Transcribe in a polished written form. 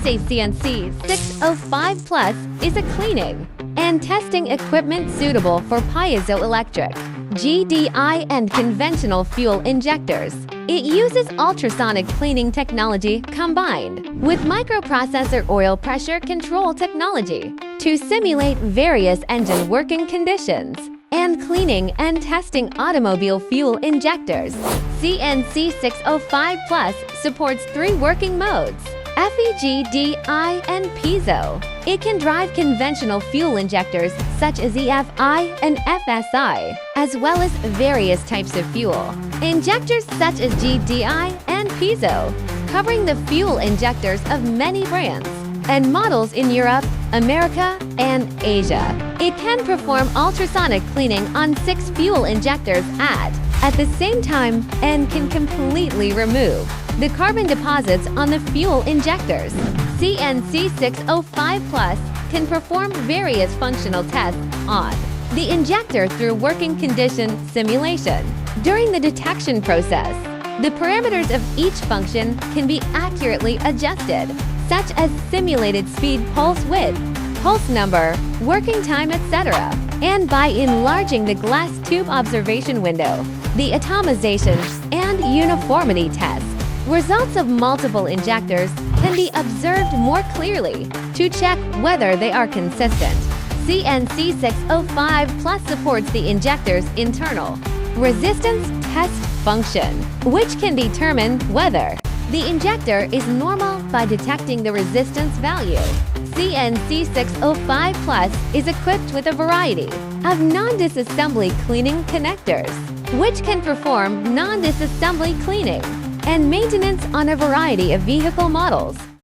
say CNC605 Plus is a cleaning and testing equipment suitable for piezoelectric, GDI and conventional fuel injectors. It uses ultrasonic cleaning technology combined with microprocessor oil pressure control technology to simulate various engine working conditions and cleaning and testing automobile fuel injectors. CNC605 Plus supports 3 working modes: FE, GDI, and piezo. It can drive conventional fuel injectors such as EFI and FSI, as well as various types of fuel injectors such as GDI and piezo, covering the fuel injectors of many brands and models in Europe, America, and Asia. It can perform ultrasonic cleaning on 6 fuel injectors at the same time and can completely remove the carbon deposits on the fuel injectors. CNC605 Plus can perform various functional tests on the injector through working condition simulation. During the detection process, the parameters of each function can be accurately adjusted, such as simulated speed, pulse width, pulse number, working time, etc. And by enlarging the glass tube observation window, the atomization and uniformity test, results of multiple injectors can be observed more clearly to check whether they are consistent. CNC605 Plus supports the injector's internal resistance test function, which can determine whether the injector is normal by detecting the resistance value. CNC605 Plus is equipped with a variety of non-disassembly cleaning connectors, which can perform non-disassembly cleaning and maintenance on a variety of vehicle models.